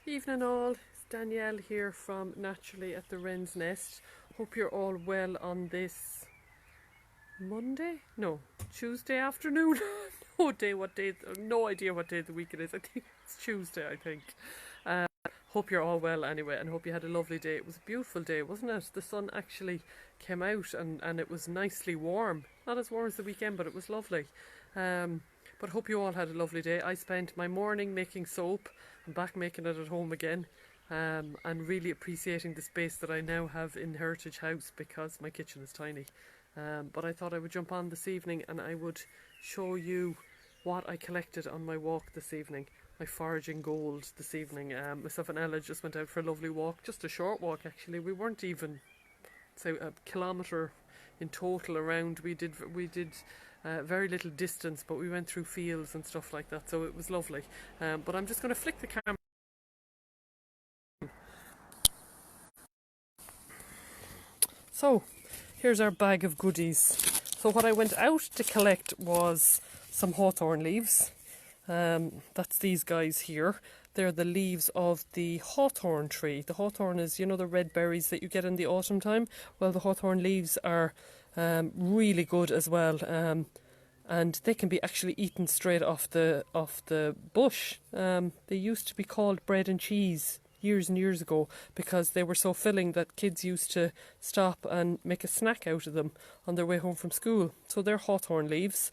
Evening all, it's Danielle here from Naturally at the Wren's Nest. Hope you're all well on this Monday? No, Tuesday afternoon. No idea what day of the week it is. I think it's Tuesday, I think. Uh, Hope you're all well anyway, and hope you had a lovely day. It was a beautiful day, wasn't it? The sun actually came out and it was nicely warm. Not as warm as the weekend, but it was lovely. But hope you all had a lovely day. I spent my morning making soap. I'm back making it at home again. And really appreciating the space that I now have in Heritage House because my kitchen is tiny. But I thought I would jump on this evening and I would show you what I collected on my walk this evening. My foraging gold this evening. Myself and Ella just went out for a lovely walk, just a short walk actually. We weren't even, say, a kilometre in total around. We did very little distance, but we went through fields and stuff like that, so it was lovely. But I'm just going to flick the camera. So here's our bag of goodies. So what I went out to collect was some hawthorn leaves. That's these guys here. They're the leaves of the hawthorn tree. The hawthorn is, you know, the red berries that you get in the autumn time. Well, the hawthorn leaves are really good as well. And they can be actually eaten straight off the bush. They used to be called bread and cheese years and years ago because they were so filling that kids used to stop and make a snack out of them on their way home from school. So they're hawthorn leaves.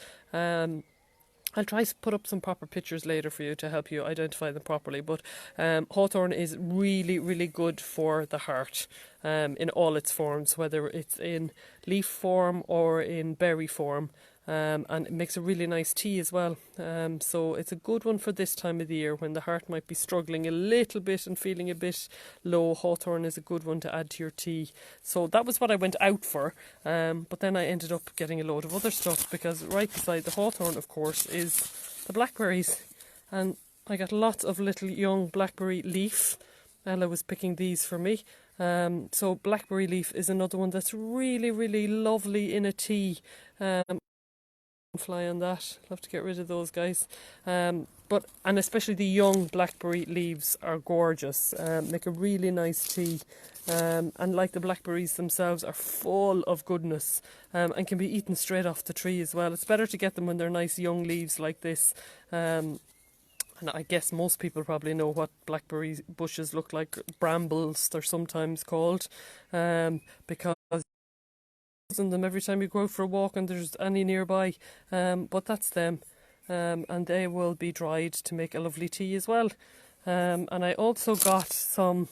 I'll try to put up some proper pictures later for you to help you identify them properly. But hawthorn is really, really good for the heart in all its forms, whether it's in leaf form or in berry form. And it makes a really nice tea as well. So it's a good one for this time of the year when the heart might be struggling a little bit and feeling a bit low. Hawthorn is a good one to add to your tea. So that was what I went out for. But then I ended up getting a load of other stuff because right beside the hawthorn, of course, is the blackberries. And I got lots of little young blackberry leaf. Ella was picking these for me. So blackberry leaf is another one that's really, really lovely in a tea. Fly on that. I'll have to get rid of those guys. And especially the young blackberry leaves are gorgeous. Make a really nice tea. And like the blackberries themselves are full of goodness and can be eaten straight off the tree as well. It's better to get them when they're nice young leaves like this. And I guess most people probably know what blackberry bushes look like. Brambles, they're sometimes called, because in them every time you go out for a walk and there's any nearby, but that's them, and they will be dried to make a lovely tea as well. And I also got some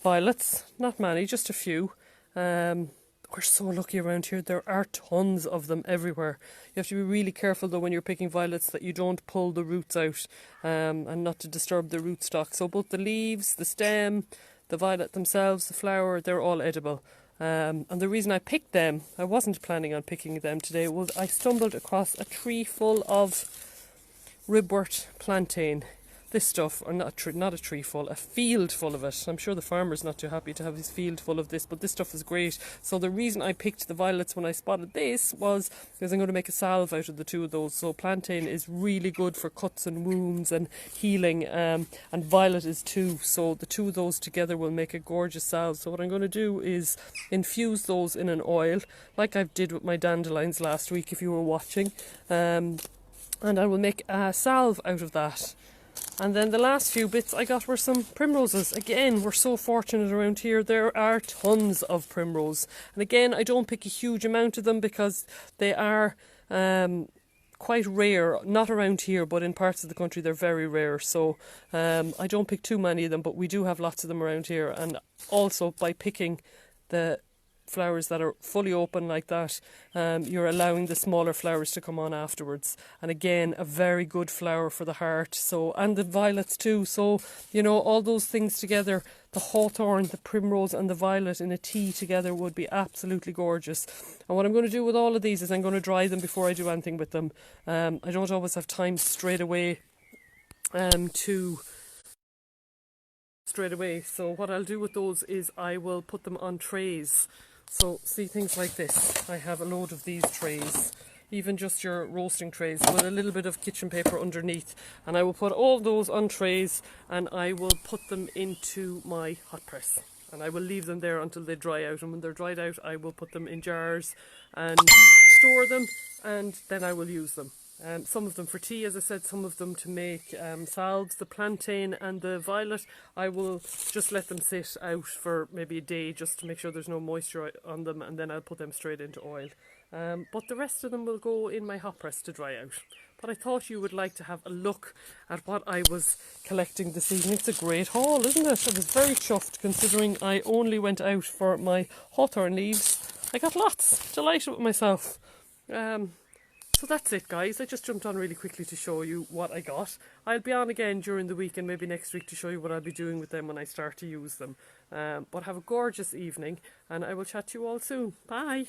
violets, not many, just a few. We're so lucky around here. There are tons of them everywhere. You have to be really careful though when you're picking violets that you don't pull the roots out, and not to disturb the rootstock. So both the leaves, the stem, the violet themselves, the flower, they're all edible. And the reason I picked them, I wasn't planning on picking them today, was I stumbled across a tree full of ribwort plantain. This stuff, or not a tree full, a field full of it. I'm sure the farmer's not too happy to have his field full of this, but this stuff is great. So the reason I picked the violets when I spotted this was because I'm going to make a salve out of the two of those. So plantain is really good for cuts and wounds and healing, and violet is too. So the two of those together will make a gorgeous salve. So what I'm going to do is infuse those in an oil, like I did with my dandelions last week if you were watching. And I will make a salve out of that. And then the last few bits I got were some primroses. Again, we're so fortunate around here. There are tons of primrose. And again, I don't pick a huge amount of them because they are quite rare. Not around here, but in parts of the country they're very rare. So I don't pick too many of them, but we do have lots of them around here. And also by picking the flowers that are fully open like that, you're allowing the smaller flowers to come on afterwards. And again, a very good flower for the heart. So, and the violets too. So, you know, all those things together, the hawthorn, the primrose and the violet in a tea together would be absolutely gorgeous. And what I'm going to do with all of these is I'm going to dry them before I do anything with them. I don't always have time straight away. So what I'll do with those is I will put them on trays. So see things like this. I have a load of these trays. even just your roasting trays with a little bit of kitchen paper underneath, and I will put all those on trays and I will put them into my hot press, and I will leave them there until they dry out, and when they're dried out I will put them in jars and store them, and then I will use them. Some of them for tea, as I said, some of them to make salves. The plantain and the violet, I will just let them sit out for maybe a day just to make sure there's no moisture on them, and then I'll put them straight into oil. But the rest of them will go in my hot press to dry out. But I thought you would like to have a look at what I was collecting this evening. It's a great haul, isn't it? I was very chuffed considering I only went out for my hawthorn leaves. I got lots. Delighted with myself. So that's it, guys. I just jumped on really quickly to show you what I got. I'll be on again during the week and maybe next week to show you what I'll be doing with them when I start to use them. But have a gorgeous evening, and I will chat to you all soon. Bye!